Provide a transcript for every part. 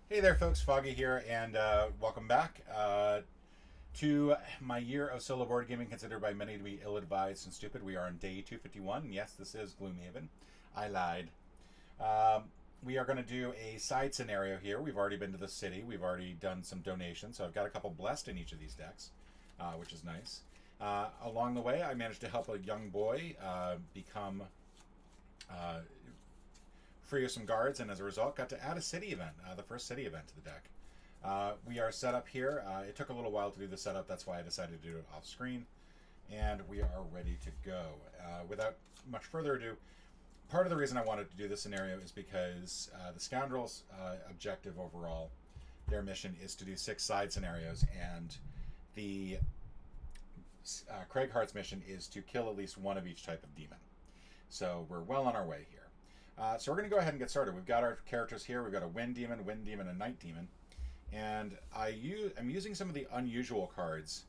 Hey there, folks. Foggy here, and welcome back to my year of solo board gaming, considered by many to be ill-advised and stupid. We are on day 251. Yes, this is Gloomhaven. I lied. We are going to do a side scenario here. We've already been to the city. We've already done some donations, so I've got a couple blessed in each of these decks, which is nice. Along the way, I managed to help a young boy become free of some guards, and as a result, got to add a city event, the first city event to the deck. We are set up here. It took a little while to do the setup, that's why I decided to do it off screen, and we are ready to go. Without much further ado, part of the reason I wanted to do this scenario is because the Scoundrels' objective overall, their mission is to do 6 side scenarios, and the Craig Hart's mission is to kill at least one of each type of demon. So we're well on our way here. So we're going to go ahead and get started. We've got our characters here. We've got a wind demon, and night demon. And I'm using some of the unusual cards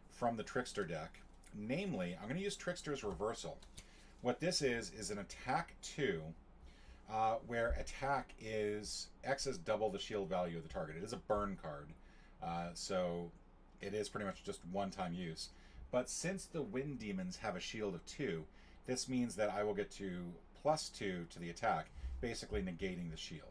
from the Trickster deck. Namely, I'm going to use Trickster's Reversal. What this is an attack 2, where attack is X is double the shield value of the target. It is a burn card, so it is pretty much just one-time use. But since the wind demons have a shield of 2, this means that I will get to +2 to the attack, basically negating the shield,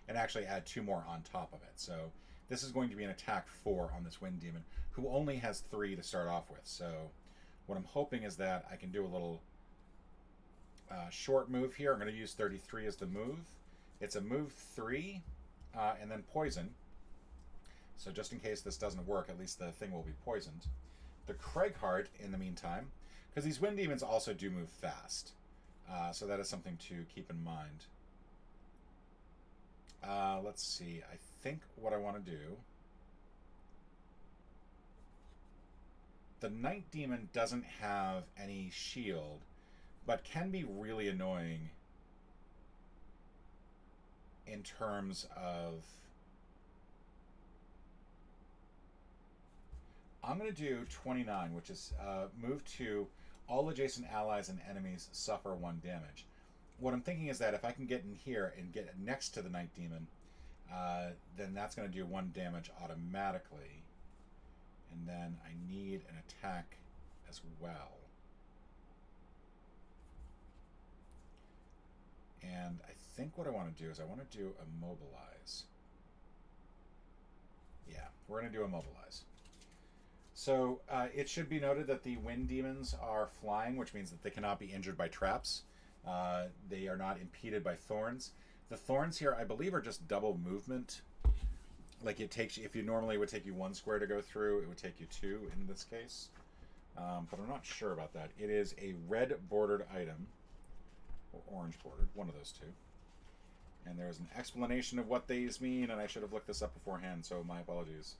and actually add 2 more on top of it. So this is going to be an attack 4 on this wind demon, who only has 3 to start off with. So what I'm hoping is that I can do a little short move here. I'm going to use 33 as the move. It's a move 3, and then poison. So just in case this doesn't work, at least the thing will be poisoned. The Craighart, in the meantime, because these wind demons also do move fast. So that is something to keep in mind. Let's see. I think what I want to do... The Night Demon doesn't have any shield, but can be really annoying in terms of... I'm going to do 29, which is move 2. All adjacent allies and enemies suffer 1 damage. What I'm thinking is that if I can get in here and get next to the Night Demon, then that's going to do 1 damage automatically. And then I need an attack as well. And I think what I want to do is I want to do a mobilize. Yeah, we're going to do a mobilize. So it should be noted that the wind demons are flying, which means that they cannot be injured by traps. They are not impeded by thorns. The thorns here, I believe, are just double movement. Like it takes, if you normally would take you 1 square to go through, it would take you 2 in this case. But I'm not sure about that. It is a red bordered item, or orange bordered, one of those two. And there is an explanation of what these mean, and I should have looked this up beforehand, so my apologies.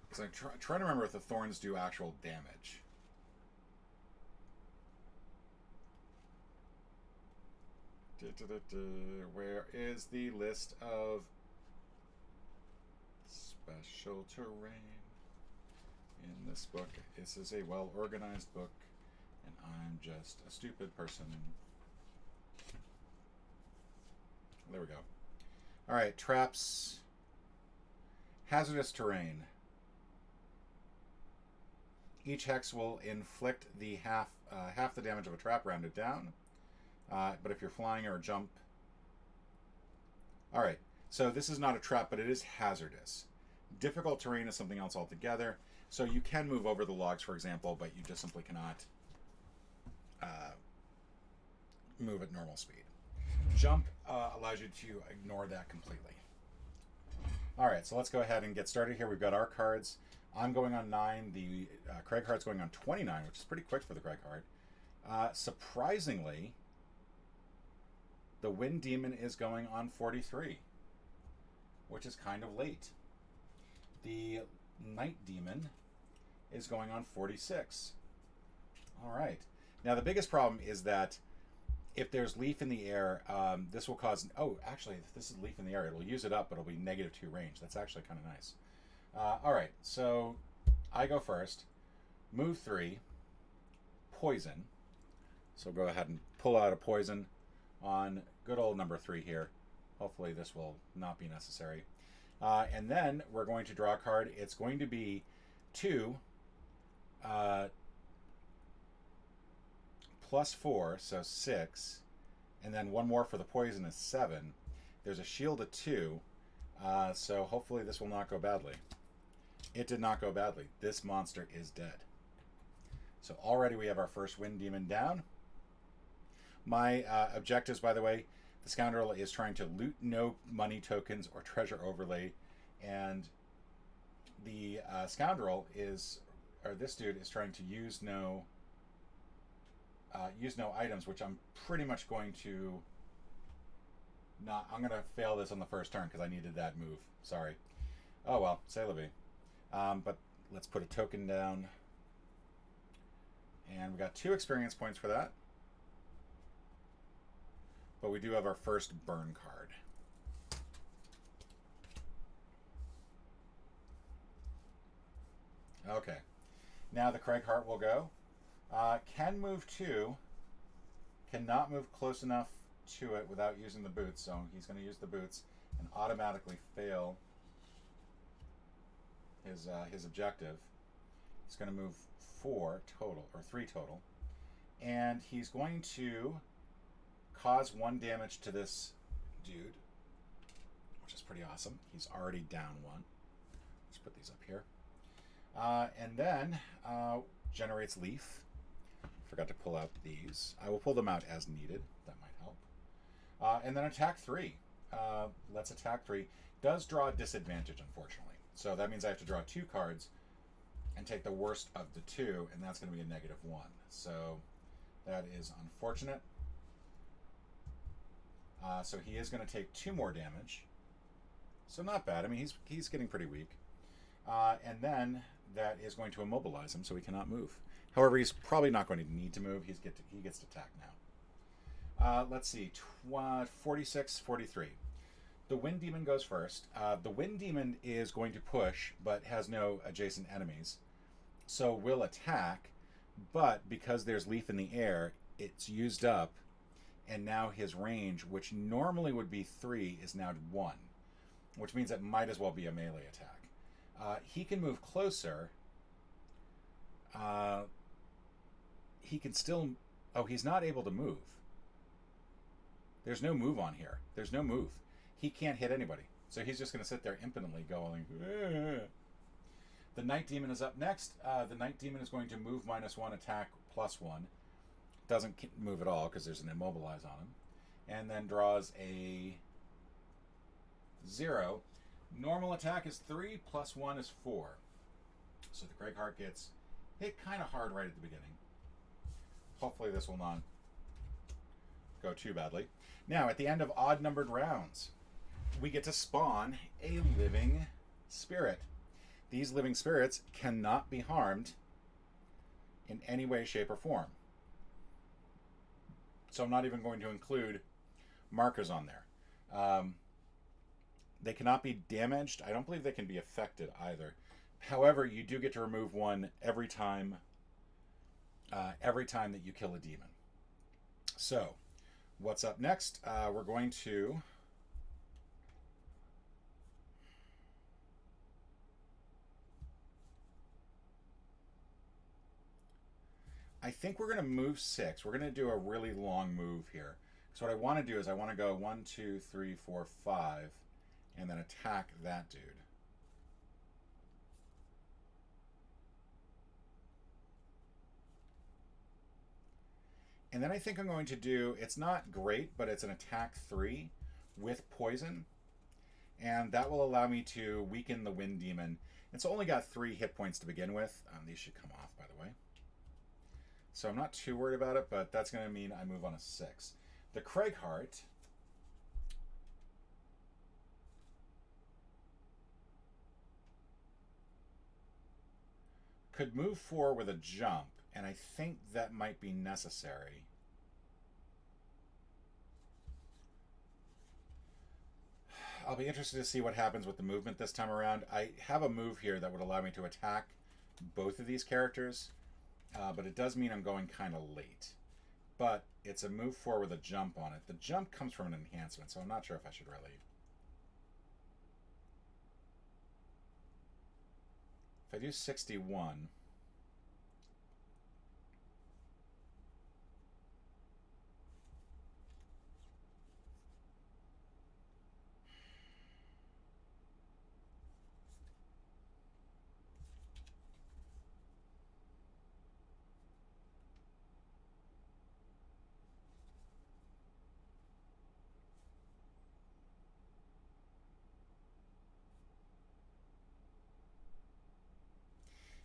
Because I'm trying to remember if the thorns do actual damage. Where is the list of special terrain in this book? This is a well-organized book, and I'm just a stupid person. There we go. Alright, traps. Hazardous terrain. Each hex will inflict the half the damage of a trap rounded down. But if you're flying or jump... Alright, so this is not a trap, but it is hazardous. Difficult terrain is something else altogether. So you can move over the logs, for example, but you just simply cannot move at normal speed. Jump allows you to ignore that completely. Alright, so let's go ahead and get started here. We've got our cards. I'm going on 9. The Craighart's going on 29, which is pretty quick for the Craighart. Surprisingly, the Wind Demon is going on 43, which is kind of late. The Night Demon is going on 46. Alright. Now, the biggest problem is that if there's leaf in the air, this will cause... Oh, actually, if this is leaf in the air, it'll use it up, but it'll be -2 range. That's actually kind of nice. Alright, so I go first. Move 3. Poison. So go ahead and pull out a poison. on good old number 3 here. Hopefully this will not be necessary. And then we're going to draw a card. It's going to be 2 plus 4, so 6, and then 1 more for the poison is 7. There's a shield of 2, so hopefully this will not go badly. It did not go badly. This monster is dead. So already we have our first Wind Demon down. My objectives, by the way, the Scoundrel is trying to loot no money tokens or treasure overlay, and the Scoundrel is, or this dude is trying to use no items, which I'm pretty much going to not. I'm going to fail this on the first turn because I needed that move. Sorry. Oh well, c'est la vie. But let's put a token down, and we got 2 experience points for that. But we do have our first burn card. Okay. Now the Craighheart will go. Can move 2. Cannot move close enough to it without using the boots. So he's going to use the boots and automatically fail his objective. He's going to move 4 total, or 3 total. And he's going to cause 1 damage to this dude, which is pretty awesome. He's already down 1. Let's put these up here. And then generates leaf. Forgot to pull out these. I will pull them out as needed. That might help. And then attack 3. Let's attack 3. Does draw a disadvantage, unfortunately. So that means I have to draw 2 cards and take the worst of the 2, and that's going to be a -1. So that is unfortunate. So he is going to take 2 more damage. So not bad. I mean, he's getting pretty weak. And then that is going to immobilize him, so he cannot move. However, he's probably not going to need to move. He gets to attack now. Let's see. 46, 43. The Wind Demon goes first. The Wind Demon is going to push, but has no adjacent enemies. So will attack, but because there's leaf in the air, it's used up. And now his range, which normally would be 3, is now 1, which means it might as well be a melee attack. He can move closer. He can still... Oh, he's not able to move. There's no move on here. There's no move. He can't hit anybody. So he's just going to sit there impotently going... The Night Demon is up next. The Night Demon is going to move -1, attack +1. Doesn't move at all because there's an immobilize on him, and then draws a 0. Normal attack is 3 + 1 is 4. So the Craighheart gets hit kind of hard right at the beginning. Hopefully this will not go too badly. Now at the end of odd numbered rounds, we get to spawn a living spirit. These living spirits cannot be harmed in any way, shape, or form. So I'm not even going to include markers on there. They cannot be damaged. I don't believe they can be affected either. However, you do get to remove 1 every time that you kill a demon. So, what's up next? We're going to... I think we're going to move 6. We're going to do a really long move here. So what I want to do is I want to go 1, 2, 3, 4, 5, and then attack that dude. And then I think I'm going to do, it's not great, but it's an attack 3 with poison. And that will allow me to weaken the Wind Demon. It's only got 3 hit points to begin with. These should come off, by the way. So I'm not too worried about it, but that's going to mean I move on a 6. The Craighheart could move 4 with a jump, and I think that might be necessary. I'll be interested to see what happens with the movement this time around. I have a move here that would allow me to attack both of these characters. But it does mean I'm going kind of late. But it's a move 4 with a jump on it. The jump comes from an enhancement, so I'm not sure if I should really. If I do 61.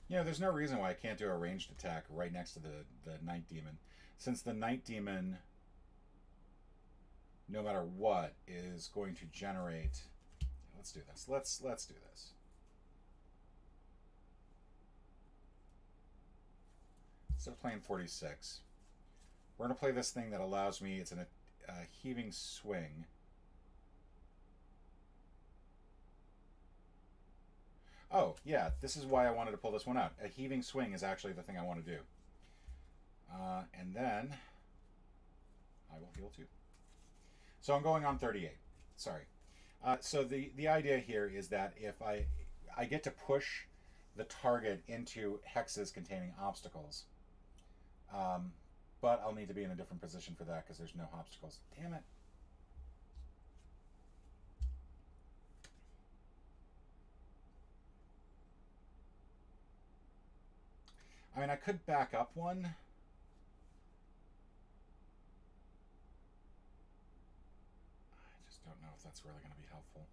You know, there's no reason why I can't do a ranged attack right next to the Night Demon. Since the Night Demon, no matter what, is going to generate... Let's do this. Let's do this. Instead of playing 46, we're going to play this thing that allows me... It's a heaving swing. Oh, yeah, this is why I wanted to pull this one out. A heaving swing is actually the thing I want to do. And then I will heal too. So I'm going on 38. Sorry. So the idea here is that if I get to push the target into hexes containing obstacles, but I'll need to be in a different position for that because there's no obstacles. Damn it. I mean, I could back up one. I just don't know if that's really going to be helpful.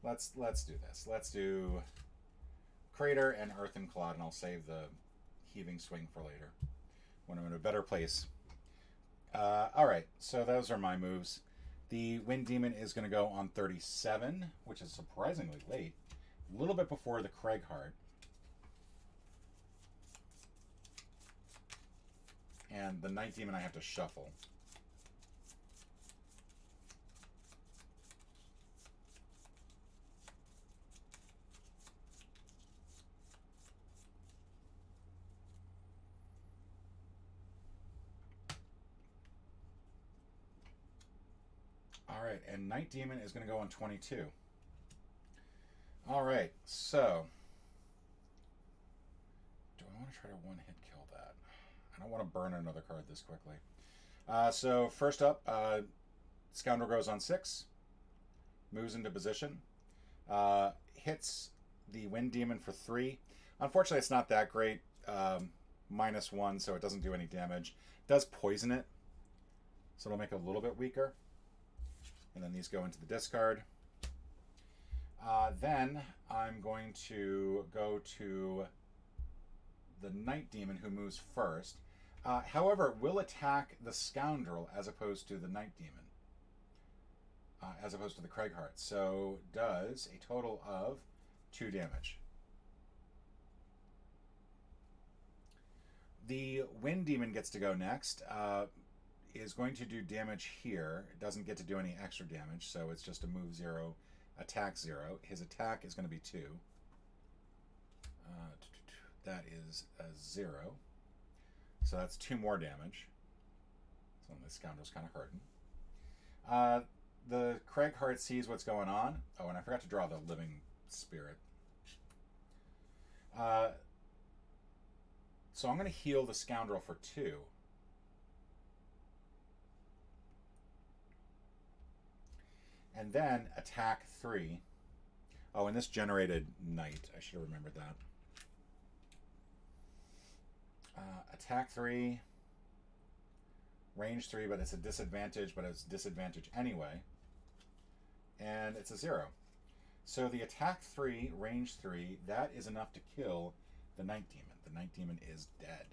Let's do this. Let's do Crater and Earthen Clod, and I'll save the heaving swing for later when I'm in a better place. Alright, so those are my moves. The Wind Demon is going to go on 37, which is surprisingly late. A little bit before the Craigheart. And the Night Demon I have to shuffle. Alright, and Night Demon is going to go on 22. Alright, so do I want to try to one-hit kill that? I don't want to burn another card this quickly. So first up, Scoundrel goes on 6, moves into position, hits the Wind Demon for 3. Unfortunately, it's not that great. -1, so it doesn't do any damage. Does poison it, so it'll make it a little bit weaker. And then these go into the discard. Then I'm going to go to the Night Demon, who moves first. However, will attack the Scoundrel as opposed to the Night Demon, as opposed to the Craigheart. So does a total of 2 damage. The Wind Demon gets to go next. Is going to do damage here. It doesn't get to do any extra damage, so it's just a move 0, attack 0. His attack is going to be 2. That is a 0. So that's 2 more damage. So the Scoundrel's kind of hurting. The Craigheart sees what's going on. Oh, and I forgot to draw the Living Spirit. So I'm going to heal the Scoundrel for 2. And then attack 3. Oh, and this generated Night. I should have remembered that. Attack 3. Range 3, but it's a disadvantage, but it's disadvantage anyway. And it's a 0. So the attack 3, range 3, that is enough to kill the Night Demon. The Night Demon is dead.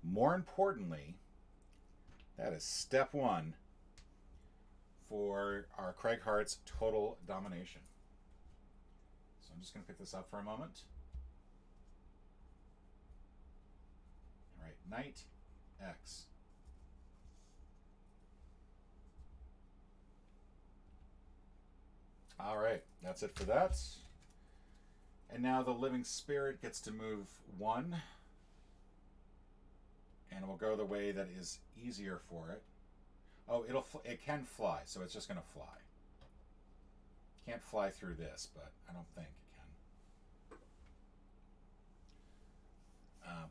More importantly, that is step 1 for our Craigheart's total domination. So I'm just going to pick this up for a moment. All right, Knight X. All right, that's it for that. And now the Living Spirit gets to move 1. we'll go the way that is easier for it. Oh, it can fly, so it's just going to fly. Can't fly through this, but I don't think it can.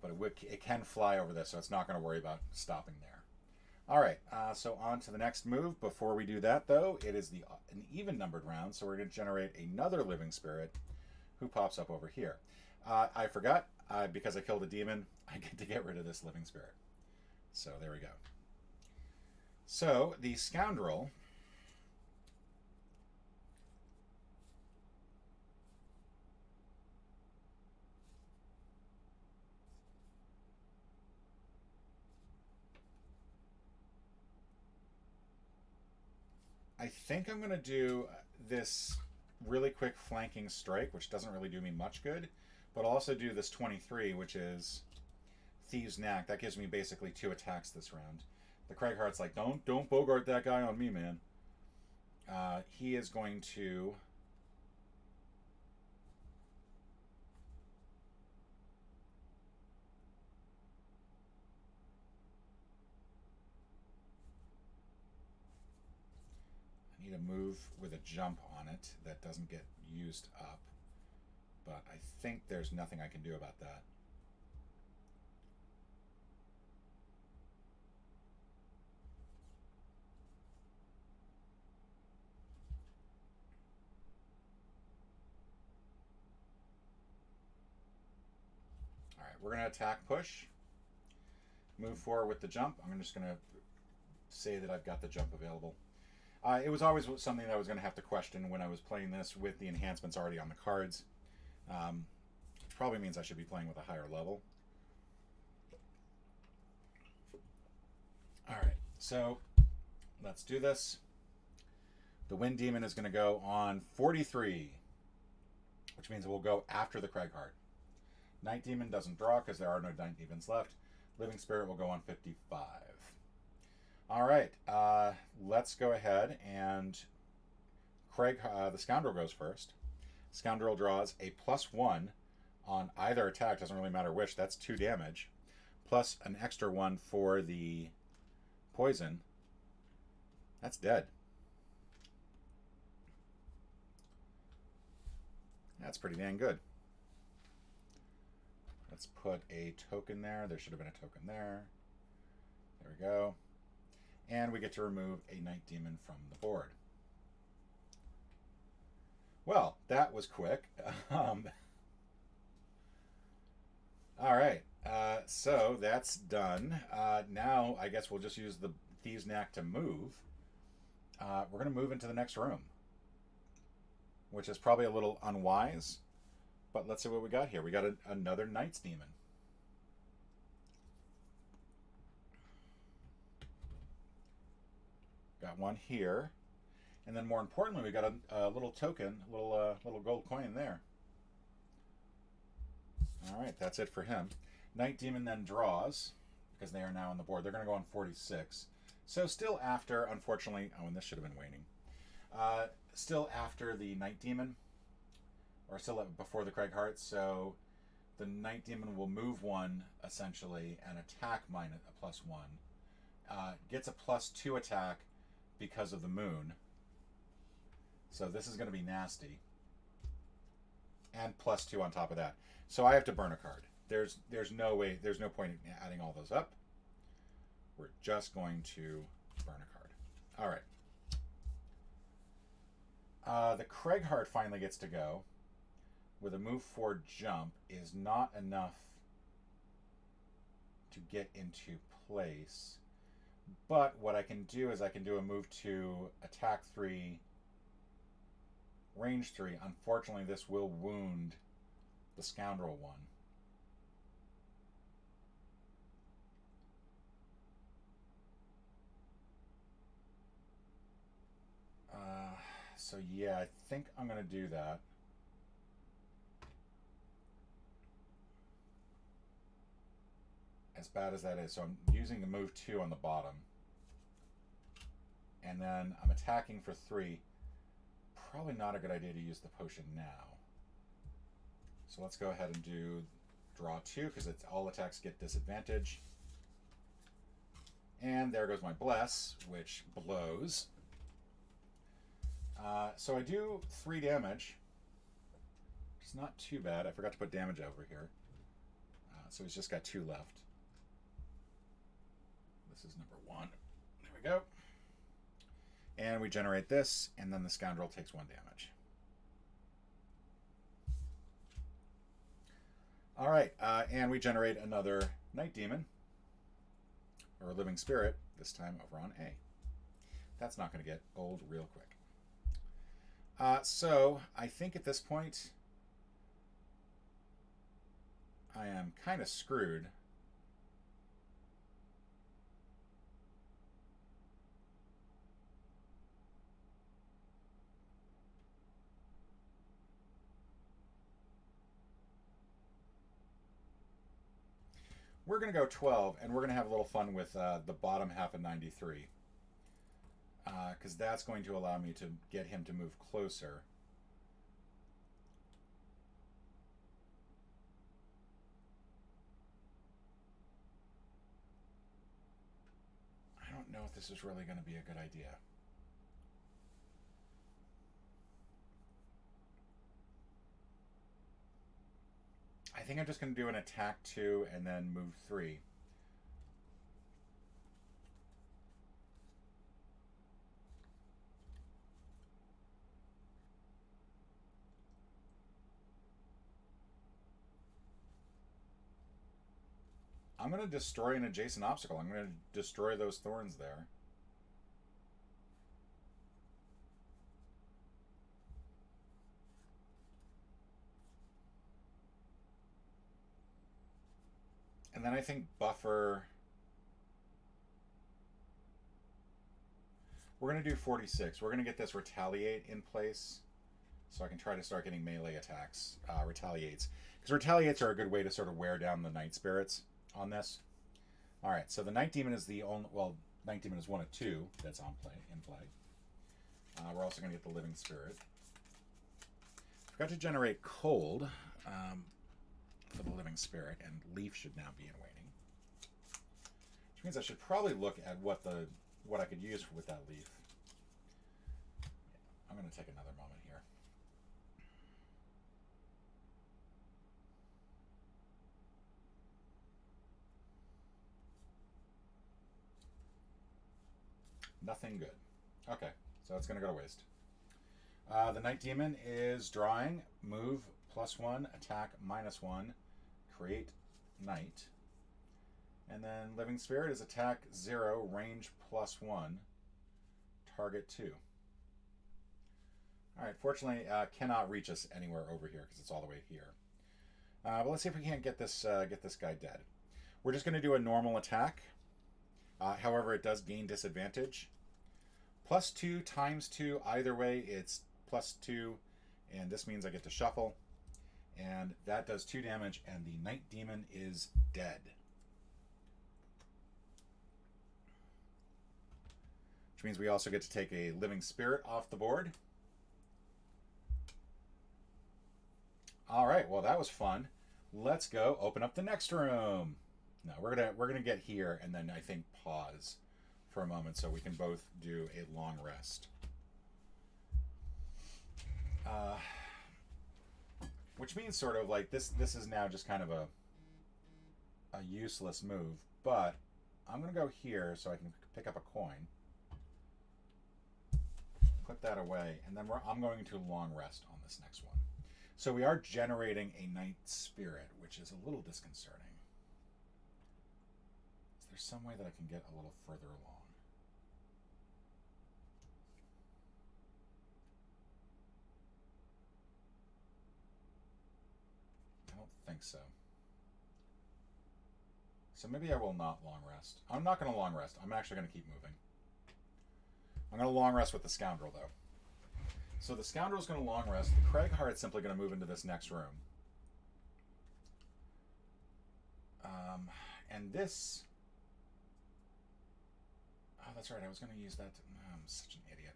But it can fly over this, so it's not going to worry about stopping there. All right, so on to the next move. Before we do that, though, it is an even-numbered round, so we're going to generate another living spirit who pops up over here. I forgot, because I killed a demon, I get to get rid of this living spirit. So there we go. So the scoundrel I think I'm going to do this really quick flanking strike, which doesn't really do me much good, but I'll also do this 23, which is Thieves' Knack. That gives me basically 2 attacks this round. The Craigheart's like, don't Bogart that guy on me, man. He is going to... I need a move with a jump on it that doesn't get used up. But I think there's nothing I can do about that. We're going to attack push, move forward with the jump. I'm just going to say that I've got the jump available. It was always something that I was going to have to question when I was playing this with the enhancements already on the cards, which probably means I should be playing with a higher level. All right, so let's do this. The Wind Demon is going to go on 43, which means it will go after the Craigheart. Night Demon doesn't draw because there are no Night Demons left. Living Spirit will go on 55. All right, let's go ahead and the Scoundrel goes first. Scoundrel draws a +1 on either attack, doesn't really matter which, that's 2 damage, plus an extra 1 for the poison. That's dead. That's pretty dang good. Let's put a token there. There should have been a token there. There we go. And we get to remove a Night Demon from the board. Well, that was quick. All right. So that's done. Now I guess we'll just use the Thieves' Knack to move. We're going to move into the next room, which is probably a little unwise. But let's see what we got here. We got another Night's Demon. Got one here. And then more importantly, we got a little token, little gold coin there. All right, that's it for him. Night Demon then draws, because they are now on the board. They're going to go on 46. So still after, unfortunately, oh, and this should have been waning. Still after the Night Demon, or still before the Craigheart, so the Night Demon will move 1, essentially, and attack minus a +1. Gets a +2 attack because of the moon. So this is going to be nasty. And +2 on top of that. So I have to burn a card. There's no way, there's no point in adding all those up. We're just going to burn a card. All right. The Craigheart finally gets to go. With a move 4 jump is not enough to get into place. But what I can do is I can do a move 2, attack 3, range 3. Unfortunately, this will wound the Scoundrel one. So yeah, I think I'm going to do that. As bad as that is. So I'm using the move 2 on the bottom. And then I'm attacking for 3. Probably not a good idea to use the potion now. So let's go ahead and do draw 2, because it's all attacks get disadvantage. And there goes my Bless, which blows. So I do 3 damage. It's not too bad. I forgot to put damage over here. So he's just got 2 left. This is number 1. There we go. And we generate this, and then the Scoundrel takes 1 damage. All right, and we generate another Night Demon, or Living Spirit, this time over on A. That's not going to get old real quick. So I think at this point, I am kind of screwed. We're going to go 12, and we're going to have a little fun with the bottom half of 93. Because that's going to allow me to get him to move closer. I don't know if this is really going to be a good idea. I think I'm just going to do an attack 2 and then move 3. I'm going to destroy an adjacent obstacle. I'm going to destroy those thorns there. And then I think buffer... We're going to do 46. We're going to get this retaliate in place so I can try to start getting melee attacks, retaliates. Because retaliates are a good way to sort of wear down the Night Spirits on this. All right, so the Night Demon is the only... Well, Night Demon is one of 2 that's in play. We're also going to get the Living Spirit. Forgot to generate Cold for the Living Spirit, and Leaf should now be in waiting. Which means I should probably look at what I could use with that Leaf. I'm going to take another moment here. Nothing good. Okay, so it's going to go to waste. The Night Demon is drawing, move +1, attack -1, create Night. And then Living Spirit is attack 0, range +1, target 2. All right, fortunately, cannot reach us anywhere over here because it's all the way here. But let's see if we can't get this guy dead. We're just going to do a normal attack. However, it does gain disadvantage. +2 times 2, either way, it's +2, and this means I get to shuffle. And that does 2 damage, and the Night Demon is dead. Which means we also get to take a Living Spirit off the board. All right, well, that was fun. Let's go open up the next room. No, we're gonna get here and then I think pause for a moment so we can both do a long rest. Which means sort of like this is now just kind of a useless move, but I'm gonna go here so I can pick up a coin. Put that away, and then I'm going to long rest on this next one. So we are generating a Night Spirit, which is a little disconcerting. Is there some way that I can get a little further along? I don't think so. So maybe I will not long rest. I'm not going to long rest. I'm actually going to keep moving. I'm going to long rest with the Scoundrel, though. So the Scoundrel's going to long rest. The Craigheart's simply going to move into this next room. And this... Oh, that's right. I was going to use that. I'm such an idiot.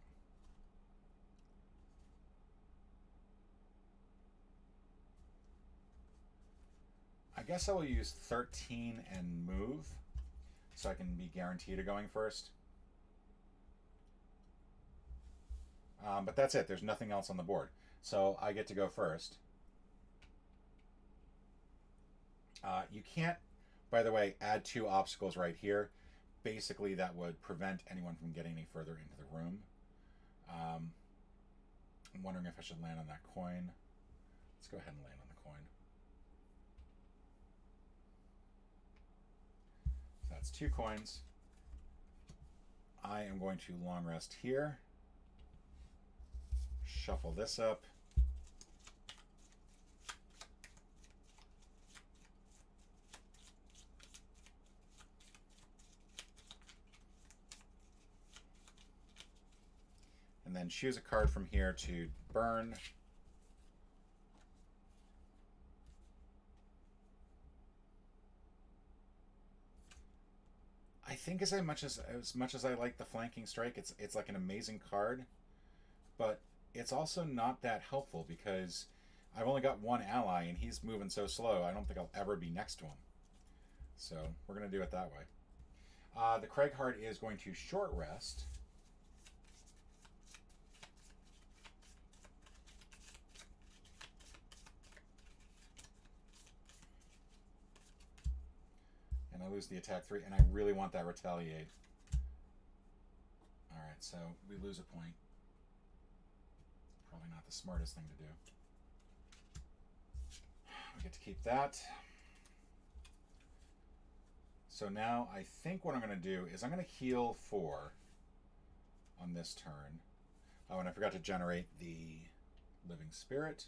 I guess I will use 13 and move. so I can be guaranteed of going first. But that's it. There's nothing else on the board. So I get to go first. You can't, by the way, add 2 obstacles right here. Basically, that would prevent anyone from getting any further into the room. I'm wondering if I should land on that coin. Let's go ahead and land on the coin. So that's 2 coins. I am going to long rest here. Shuffle this up. And then choose a card from here to burn. I think as much as I like the flanking strike, it's like an amazing card, but it's also not that helpful because I've only got 1 ally and he's moving so slow. I don't think I'll ever be next to him. So we're going to do it that way. The Craig Heart is going to short rest. And I lose the attack 3, and I really want that retaliate. Alright, so we lose a point. Probably not the smartest thing to do. We get to keep that. So now I think what I'm going to do is I'm going to heal 4 on this turn. Oh, and I forgot to generate the Living Spirit.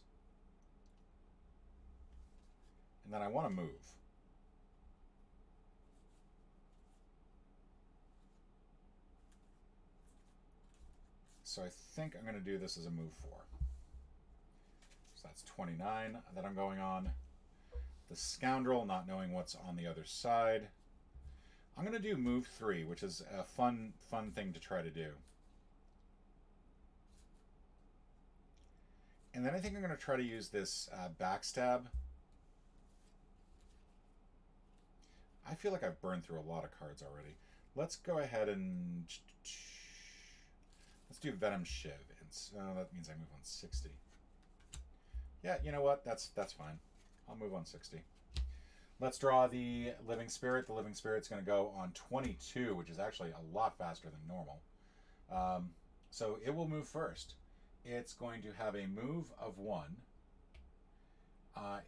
And then I want to move. So I think I'm going to do this as a move 4. So that's 29 that I'm going on. The Scoundrel, not knowing what's on the other side. I'm going to do move 3, which is a fun thing to try to do. And then I think I'm going to try to use this backstab. I feel like I've burned through a lot of cards already. Let's go ahead and... Let's do Venom Shiv. And so that means I move on 60. Yeah, you know what? That's fine. I'll move on 60. Let's draw the Living Spirit. The Living Spirit's going to go on 22, which is actually a lot faster than normal. So it will move first. It's going to have a move of 1.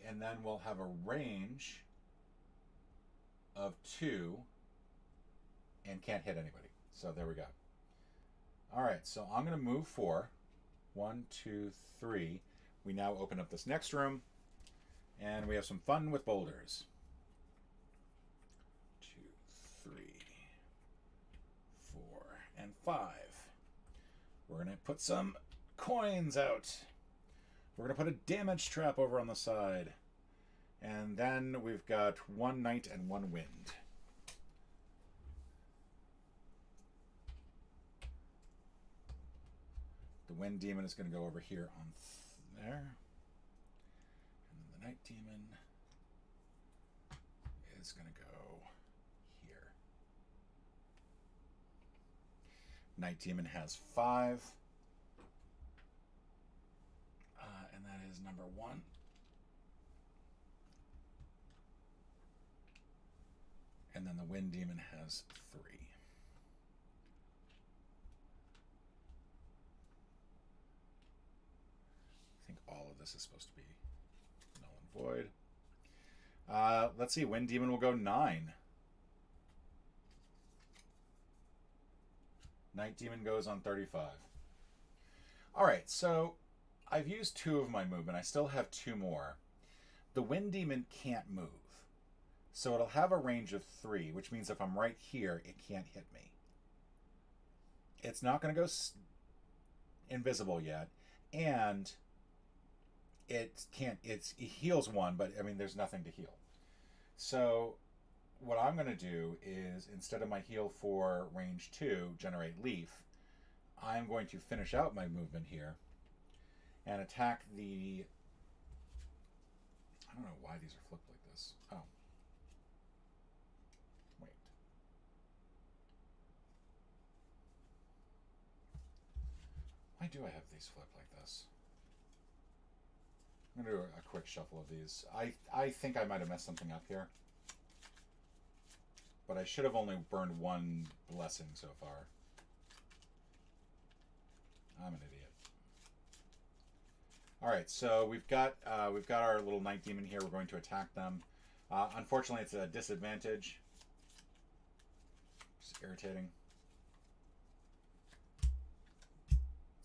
And then we'll have a range of 2 and can't hit anybody. So there we go. All right, so I'm going to move 4. 1, 2, 3. We now open up this next room, and we have some fun with boulders. 2, 3, 4, and 5. We're going to put some coins out. We're going to put a damage trap over on the side. And then we've got 1 night and 1 wind. The Wind Demon is going to go over here on there. And then the Night Demon is going to go here. Night Demon has 5. And that is number 1. And then the Wind Demon has 3. I think all of this is supposed to be null and void. Let's see, Wind Demon will go 9. Night Demon goes on 35. Alright, so I've used 2 of my movement. I still have 2 more. The Wind Demon can't move. So it'll have a range of 3, which means if I'm right here, it can't hit me. It's not going to go invisible yet. And it heals 1, but I mean, there's nothing to heal. So what I'm going to do is, instead of my heal 4 range 2, generate leaf, I'm going to finish out my movement here and attack the... I don't know why these are flipped like this. Oh. Wait. Why do I have these flipped like this? I'm going to do a quick shuffle of these. I think I might have messed something up here. But I should have only burned one blessing so far. I'm an idiot. All right, so we've got our little night demon here. We're going to attack them. Unfortunately, it's a disadvantage. It's irritating.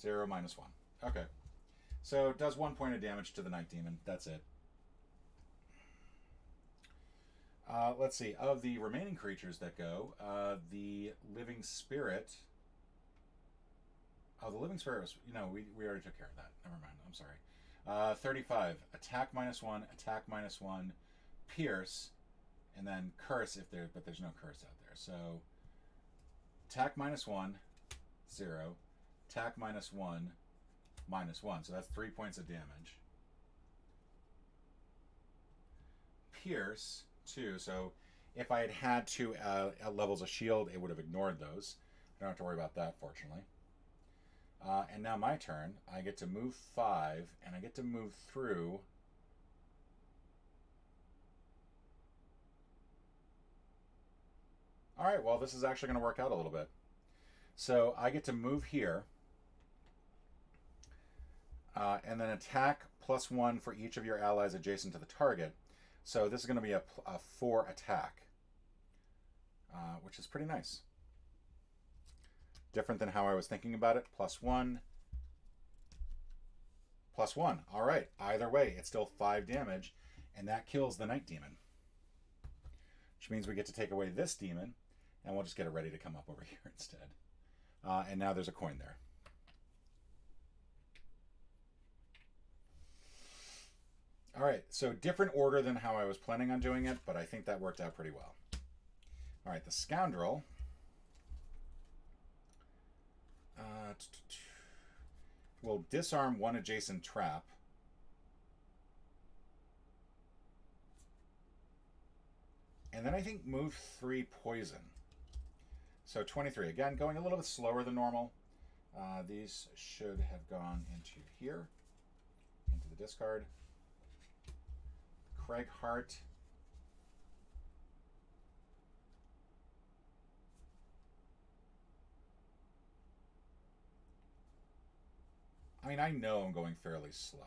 0 -1. Okay. So it does 1 point of damage to the night demon. That's it. Let's see. Of the remaining creatures that go, the living spirit. Oh, the living spirit was. You know, we already took care of that. Never mind. I'm sorry. 35. Attack -1. Attack -1. Pierce, and then curse if there. But there's no curse out there. So attack -1, 0. Attack -1, -1. So that's 3 points of damage. Pierce 2. So if I had 2 levels of shield, it would have ignored those. I don't have to worry about that, fortunately. And now my turn. I get to move 5, and I get to move through. All right, well, this is actually going to work out a little bit. So I get to move here. And then attack +1 for each of your allies adjacent to the target. So this is going to be a 4 attack, which is pretty nice. Different than how I was thinking about it. +1, +1. All right, either way, it's still 5 damage, and that kills the night demon. Which means we get to take away this demon, and we'll just get it ready to come up over here instead. And now there's a coin there. All right, so different order than how I was planning on doing it, but I think that worked out pretty well. All right, the scoundrel will disarm 1 adjacent trap. And then I think move 3 poison. So 23. Again, going a little bit slower than normal. These should have gone into here, into the discard. Craig Hart. I mean, I know I'm going fairly slow.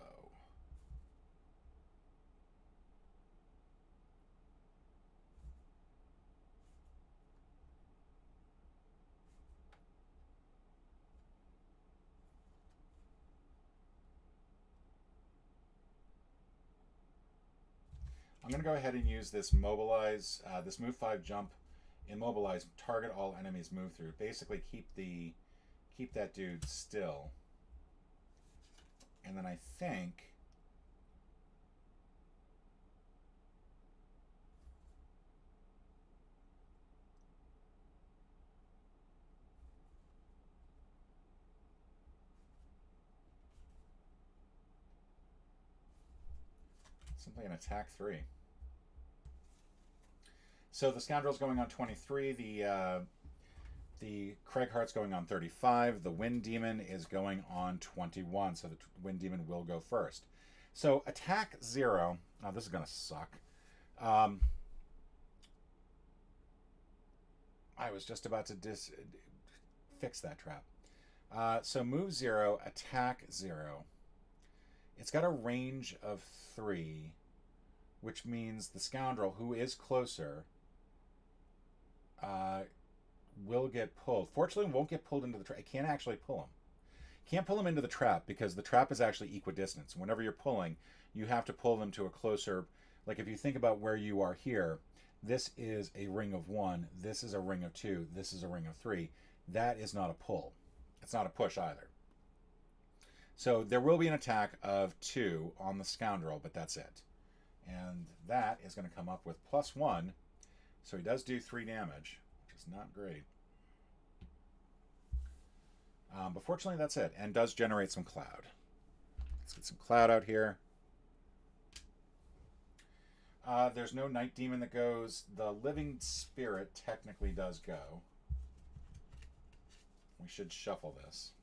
I'm going to go ahead and use this mobilize, this move 5 jump, immobilize, target all enemies move through. Basically keep that dude still. And then I think simply an attack 3. So the scoundrel's going on 23. The Craig Hart's going on 35. The Wind Demon is going on 21. So the Wind Demon will go first. So attack 0. Oh, this is going to suck. I was just about to fix that trap. So move 0, attack 0. It's got a range of 3, which means the scoundrel, who is closer, will get pulled. Fortunately, won't get pulled into the trap. I can't actually pull him. Can't pull him into the trap because the trap is actually equidistant. Whenever you're pulling, you have to pull them to a closer. Like if you think about where you are here, this is a ring of 1. This is a ring of 2. This is a ring of 3. That is not a pull. It's not a push either. So there will be an attack of 2 on the scoundrel, but that's it. And that is going to come up with +1. So he does do 3 damage, which is not great. But fortunately, that's it. And does generate some cloud. Let's get some cloud out here. There's no night demon that goes. The living spirit technically does go. We should shuffle this.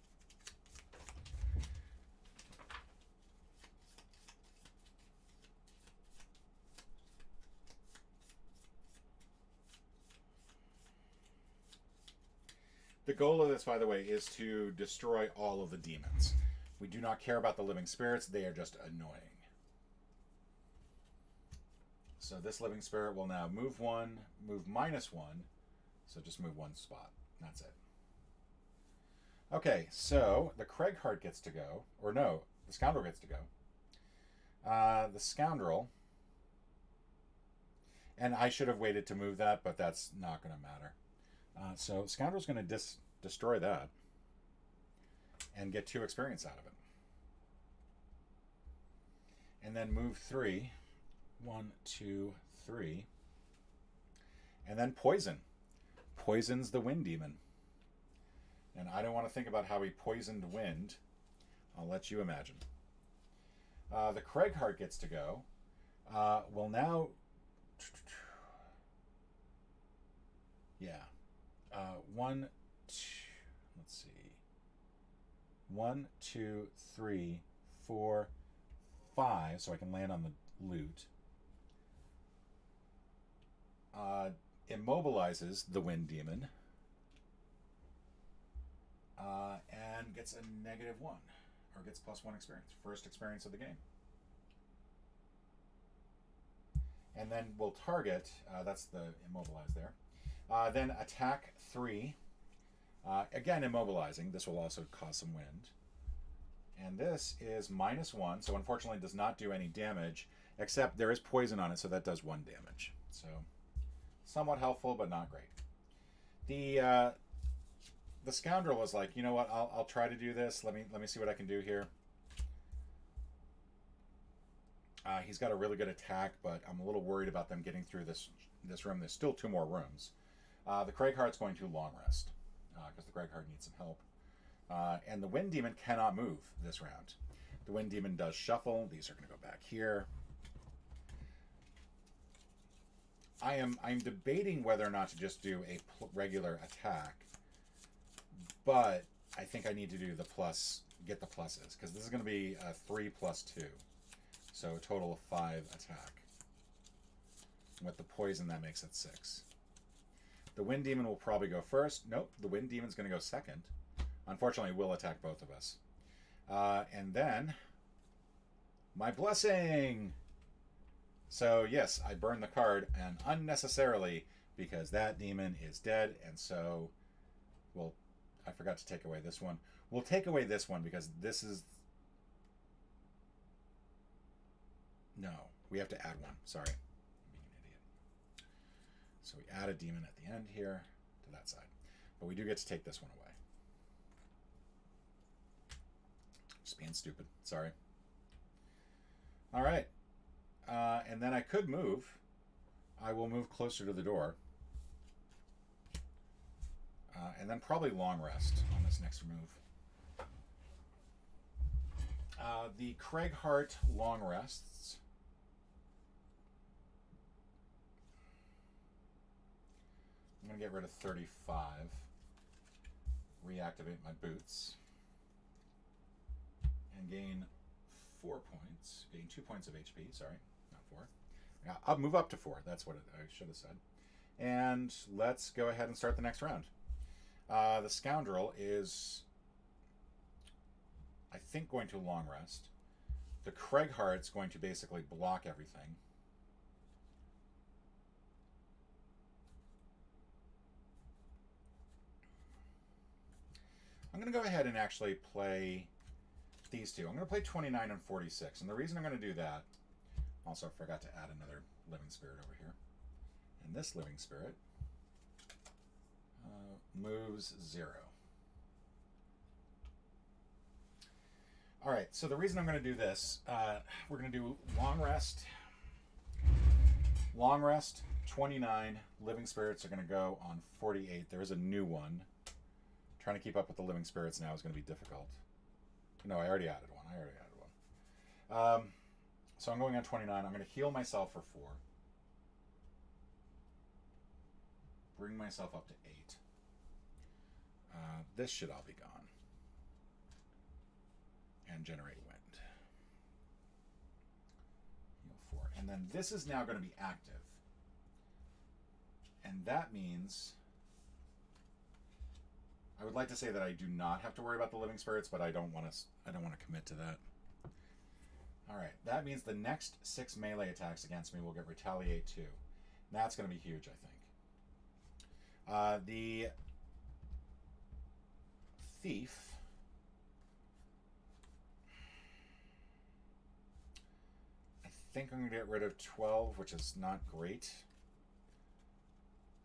The goal of this, by the way, is to destroy all of the demons. We do not care about the living spirits. They are just annoying. So this living spirit will now move 1, move -1. So just move 1 spot. That's it. Okay, so the Craigheart gets to go. Or no, the Scoundrel gets to go. The Scoundrel... And I should have waited to move that, but that's not going to matter. So Scoundrel's going to destroy that and get 2 experience out of it. And then move 3. 1, 2, 3. And then poison. Poisons the Wind Demon. And I don't want to think about how he poisoned Wind. I'll let you imagine. The Craigheart gets to go. Will now... Yeah. 1, 2... Let's see. 1, 2, 3, 4, 5. So I can land on the loot. Immobilizes the Wind Demon. And gets a -1. Or gets +1 experience. First experience of the game. And then we'll target, that's the immobilize there. Then attack 3. Again, immobilizing. This will also cause some wind. And this is -1, so unfortunately does not do any damage, except there is poison on it, so that does 1 damage. So, somewhat helpful, but not great. The Scoundrel was like, you know what, I'll try to do this. Let me see what I can do here. He's got a really good attack, but I'm a little worried about them getting through this room. There's still 2 more rooms. The Craigheart's going to long rest, because the Craigheart needs some help. And the Wind Demon cannot move this round. The Wind Demon does shuffle. These are going to go back here. I'm debating whether or not to just do a regular attack, but I think I need to do the plus, get the pluses, because this is going to be a 3 + 2. So a total of 5 attack. With the poison, that makes it 6. The Wind Demon will probably go first. Nope, the Wind Demon's going to go second. Unfortunately, will attack both of us. And then, my blessing! So yes, I burned the card, and unnecessarily, because that demon is dead, and so, well, I forgot to take away this one. We'll take away this one, because this is... No, we have to add 1. Sorry. I'm being an idiot. So we add a demon at the end here to that side. But we do get to take this one away. Just being stupid. Sorry. All right. And then I could move. I will move closer to the door. And then probably long rest on this next move. The Craigheart long rests. I'm going to get rid of 35. Reactivate my boots. And gain 4 points. Gain 2 points of HP. Sorry, not 4. Yeah, I'll move up to 4. That's what I should have said. And let's go ahead and start the next round. The Scoundrel is, I think, going to long rest. The Craigheart's going to basically block everything. I'm going to go ahead and actually play these two. I'm going to play 29 and 46. And the reason I'm going to do that, also I forgot to add another living spirit over here. And this living spirit moves 0. All right, so the reason I'm going to do this, we're going to do long rest. Long rest, 29. Living spirits are going to go on 48. There is a new one. Trying to keep up with the living spirits now is going to be difficult. No, I already added one. So I'm going on 29. I'm going to heal myself for 4. Bring myself up to 8. This should all be gone. And generate wind. Heal 4. And then this is now going to be active. And that means I would like to say that I do not have to worry about the living spirits, but I don't want to commit to that. All right, that means the next 6 melee attacks against me will get retaliate 2. That's going to be huge, I think. The thief. I think I'm going to get rid of 12, which is not great.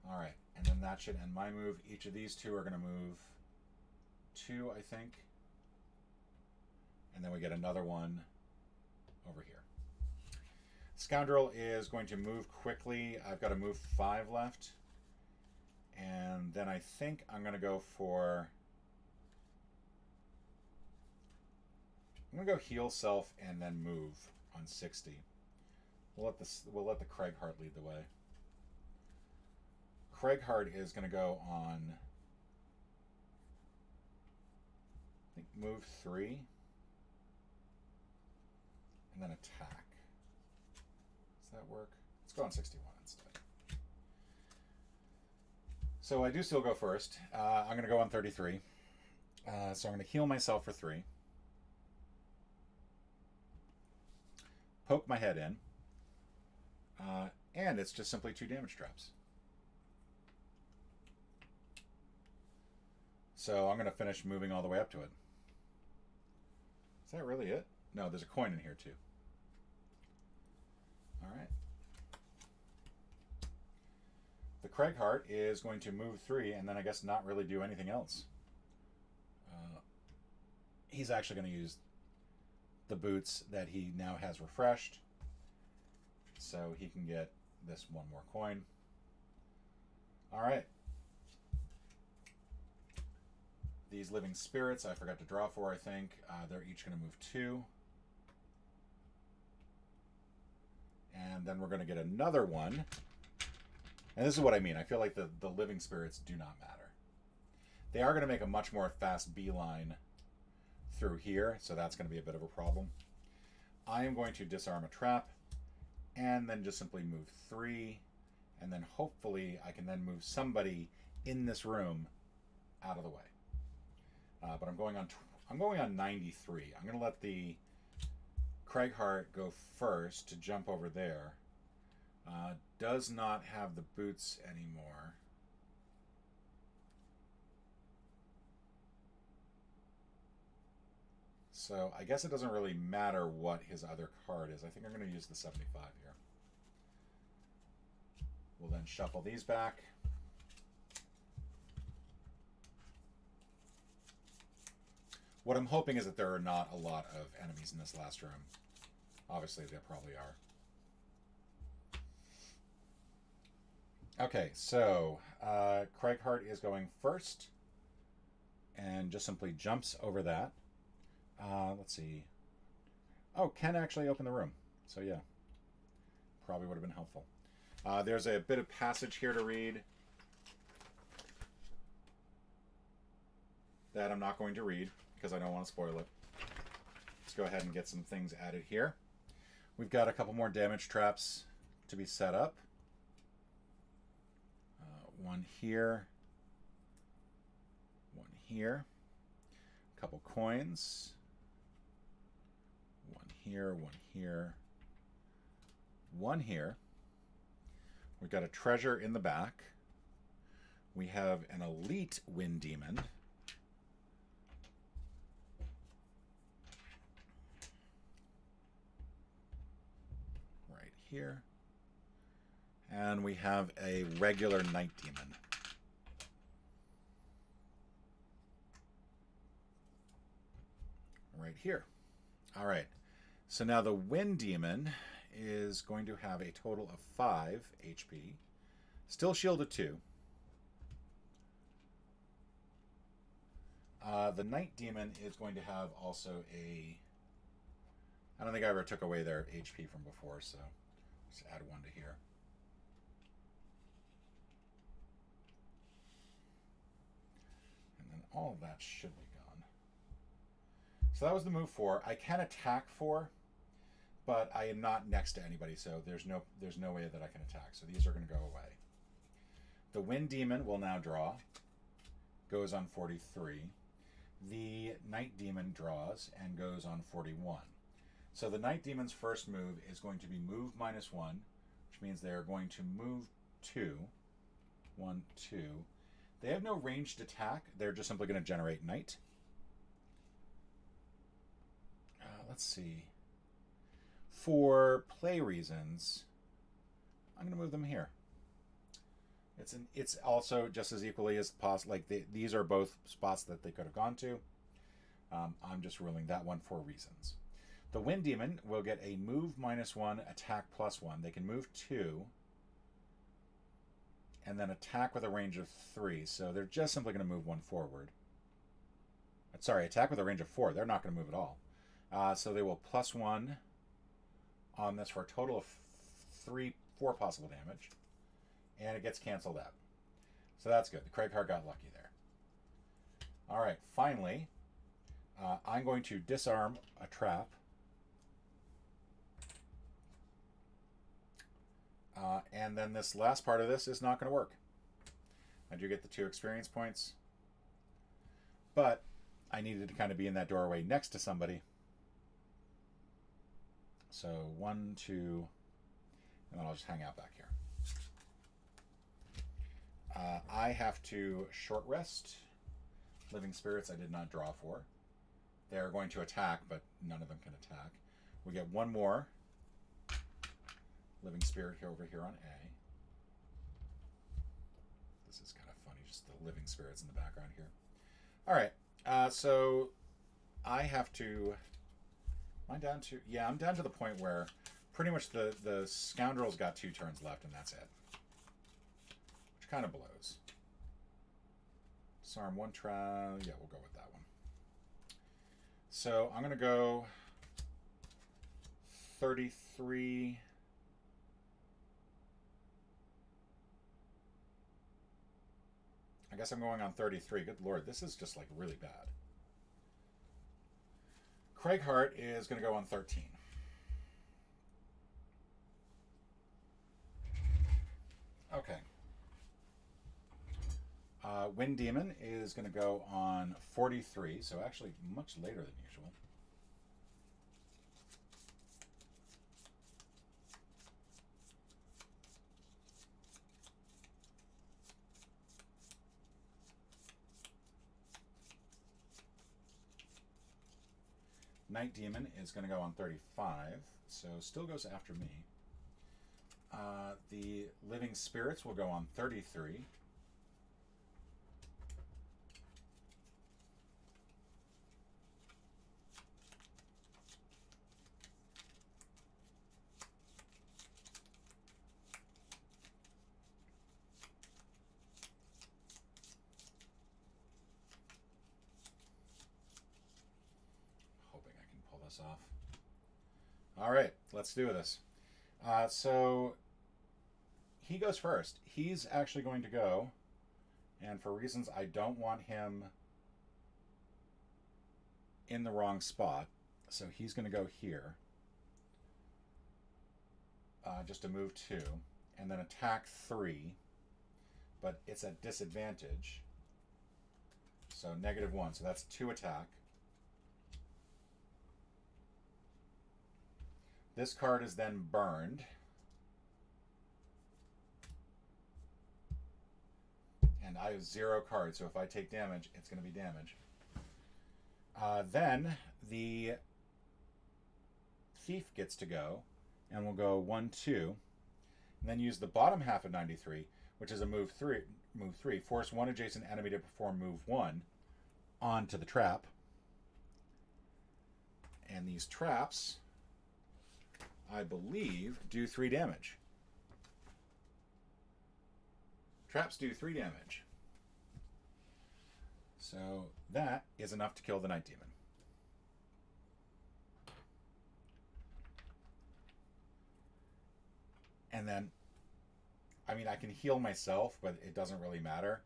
All right, and then that should end my move. Each of these 2 are going to move 2, I think. And then we get another one over here. Scoundrel is going to move quickly. I've got to move 5 left. And then I think I'm going to go for... I'm going to go heal self and then move on 60. We'll let the Craighheart lead the way. Craighheart is going to go on, I think, move 3, and then attack. Does that work? Let's go on 61 instead. So I do still go first. I'm going to go on 33. So I'm going to heal myself for 3. Poke my head in. And it's just simply 2 damage traps. So I'm going to finish moving all the way up to it. Is that really it? No, there's a coin in here too. All right. The Craighheart is going to move 3 and then I guess not really do anything else. He's actually going to use the boots that he now has refreshed. So he can get this 1 more coin. All right. These living spirits I forgot to draw for, I think. They're each going to move 2. And then we're going to get another one. And this is what I mean. I feel like the living spirits do not matter. They are going to make a much more fast beeline through here, so that's going to be a bit of a problem. I am going to disarm a trap, and then just simply move 3, and then hopefully I can then move somebody in this room out of the way. But I'm going on 93. I'm going to let the Craighheart go first to jump over there. Does not have the boots anymore. So I guess it doesn't really matter what his other card is. I think I'm going to use the 75 here. We'll then shuffle these back. What I'm hoping is that there are not a lot of enemies in this last room. Obviously, there probably are. Okay, so Craighheart is going first and just simply jumps over that. Let's see. Oh, Ken actually opened the room. So yeah, probably would have been helpful. There's a bit of passage here to read that I'm not going to read because I don't want to spoil it. Let's go ahead and get some things added here. We've got a couple more damage traps to be set up. One here. One here. A couple coins. One here, one here. One here. We've got a treasure in the back. We have an elite wind demon. Right here. And we have a regular night demon. Right here. All right. So now the wind demon is going to have a total of 5 HP. Still shielded 2. The night demon is going to have also a... I don't think I ever took away their HP from before, so just add 1 to here. And then all of that should be gone. So that was the move 4. I can attack 4, but I am not next to anybody, so there's no way that I can attack. So these are going to go away. The wind demon will now draw goes on 43. The Night Demon draws and goes on 41. So the Night Demon's first move is going to be move -1, which means they're going to move 2. 1, 2. They have no ranged attack. They're just simply going to generate Night. Let's see. For play reasons, I'm going to move them here. It's also just as equally as possible. Like these are both spots that they could have gone to. I'm just ruling that one for reasons. The Wind Demon will get a move -1, attack +1. They can move 2, and then attack with a range of 3. So they're just simply going to move 1 forward. Sorry, attack with a range of 4. They're not going to move at all. So they will +1 on this for a total of 4 possible damage. And it gets canceled out. So that's good. The Craighart got lucky there. All right, finally, I'm going to disarm a trap. And then this last part of this is not going to work. I do get the 2 experience points. But I needed to kind of be in that doorway next to somebody. So 1, 2, and then I'll just hang out back here. I have to short rest. Living Spirits I did not draw for. They're going to attack, but none of them can attack. We get 1 more Living Spirit here over here on A. This is kind of funny, just the Living Spirits in the background here. All right, so I have to... I'm down to the point where pretty much the Scoundrel's got 2 turns left, and that's it. Which kind of blows. Disarm 1 trap. Yeah, we'll go with that one. So I'm going to go 33. I guess I'm going on 33. Good Lord, this is just like really bad. Craighart is going to go on 13. Okay. Wind Demon is going to go on 43, so actually much later than usual. Night Demon is going to go on 35, so still goes after me. The Living Spirits will go on 33. Off. All right, let's do this. So he goes first. He's actually going to go, and for reasons I don't want him in the wrong spot, so he's going to go here, just to move 2, and then attack 3, but it's at disadvantage, so -1, so that's 2 attack. This card is then burned. And I have 0 cards, so if I take damage, it's going to be damage. Then the Thief gets to go, and we'll go 1, 2. And then use the bottom half of 93, which is a move 3. Force 1 adjacent enemy to perform move 1 onto the trap. And these traps, I believe, do 3 damage. Traps do 3 damage. So that is enough to kill the Night Demon. And then, I mean, I can heal myself, but it doesn't really matter.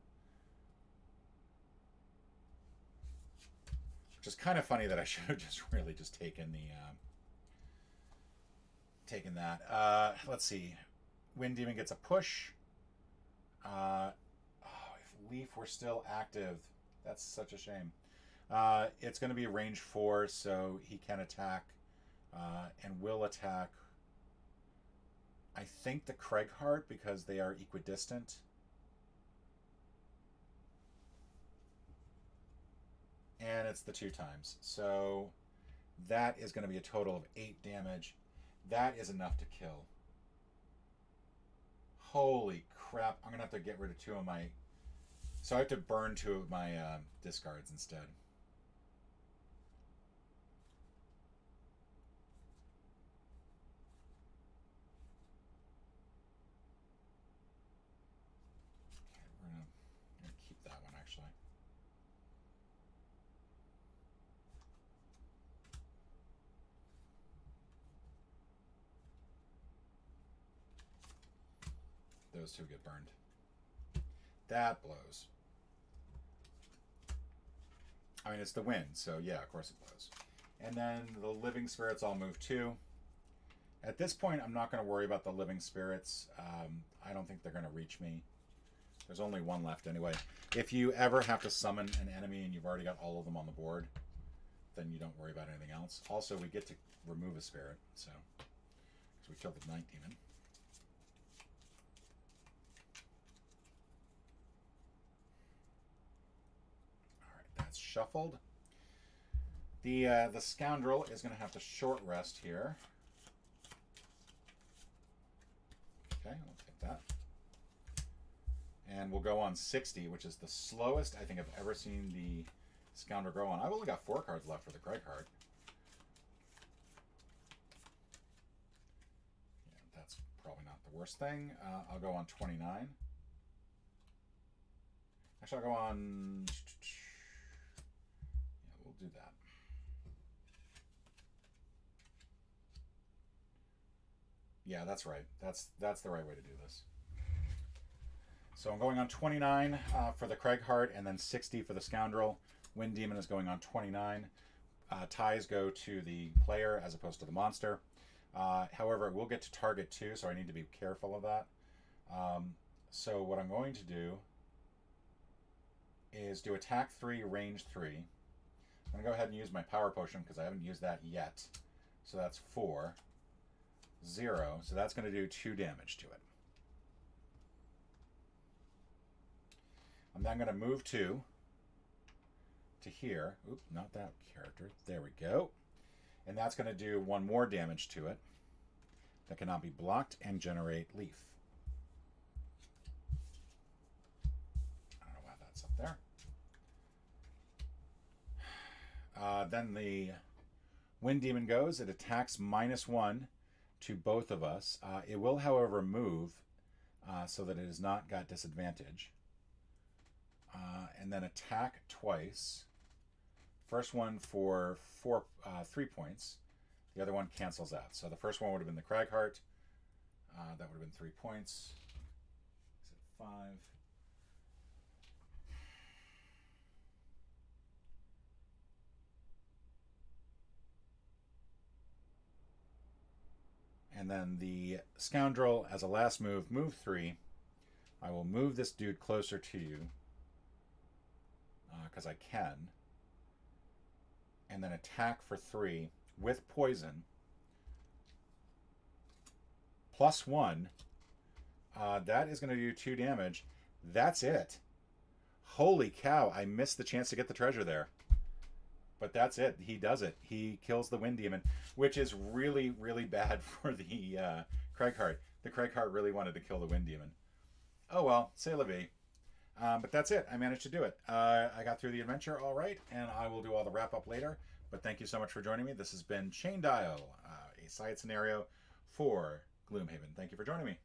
Which is kind of funny that I should have just really just taken the... taken that. Let's see. Wind Demon gets a push. If Leaf if we're still active. That's such a shame. It's going to be range 4, so he can attack and will attack, I think, the Craigheart because they are equidistant. And it's the 2 times. So that is going to be a total of 8 damage. That is enough to kill. Holy crap. I'm going to have to get rid of 2 of my... So I have to burn 2 of my discards instead. Okay, we're going to keep that one, actually. Those 2 get burned. That blows. I mean, it's the wind, so yeah, of course it blows. And then the living spirits all move 2. At this point, I'm not going to worry about the living spirits. I don't think they're going to reach me. There's only 1 left anyway. If you ever have to summon an enemy and you've already got all of them on the board, then you don't worry about anything else. Also, we get to remove a spirit, so because we killed the night demon. That's shuffled. The scoundrel is going to have to short rest here. Okay, we'll take that. And we'll go on 60, which is the slowest I think I've ever seen the scoundrel go on. I've only got 4 cards left for the Craigheart. Yeah, that's probably not the worst thing. I'll go on 29. Actually, I'll go on... do that. Yeah, that's right. That's the right way to do this. So I'm going on 29 for the Craigheart and then 60 for the Scoundrel. Wind Demon is going on 29. Ties go to the player as opposed to the monster. However, it will get to target 2, so I need to be careful of that. So what I'm going to do is do attack 3, range 3. I'm going to go ahead and use my power potion because I haven't used that yet. So that's 4. 0. So that's going to do 2 damage to it. I'm then going to move 2 to here. Oop, not that character. There we go. And that's going to do 1 more damage to it. That cannot be blocked and generate leaf. I don't know why that's up there. Then the Wind Demon goes. It attacks -1 to both of us. It will, however, move so that it has not got disadvantage. And then attack twice. First one for 3 points. The other one cancels out. So the first one would have been the Craigheart. That would have been 3 points. Is it 5? And then the Scoundrel, as a last move, move 3. I will move this dude closer to you because I can. And then attack for 3 with poison. +1. That is going to do 2 damage. That's it. Holy cow, I missed the chance to get the treasure there. But that's it. He does it. He kills the Wind Demon, which is really, really bad for the Craigheart. The Craigheart really wanted to kill the Wind Demon. Oh well, c'est la vie. But that's it. I managed to do it. I got through the adventure all right, and I will do all the wrap-up later. But thank you so much for joining me. This has been Chain Dial, a side scenario for Gloomhaven. Thank you for joining me.